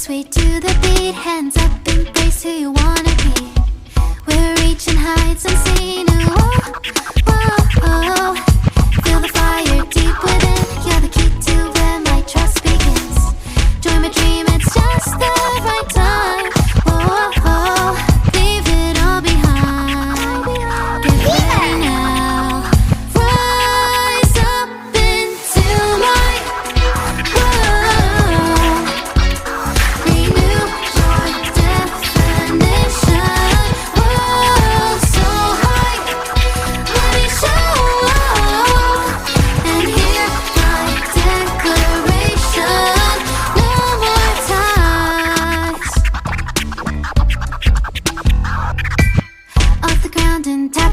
sway to the beat, hands up, embrace who you wanna be. We're reaching heights unseen. Oh, oh, oh. Feel the fire deep within. You're the key to where my trust begins. Join my dream, it's just the right time. Oh, oh. Leave it all behind. Get ready now. Rise up into my world. Renew your definition. World so high, let me show up and hear my declaration. No more ties. Off the ground and down.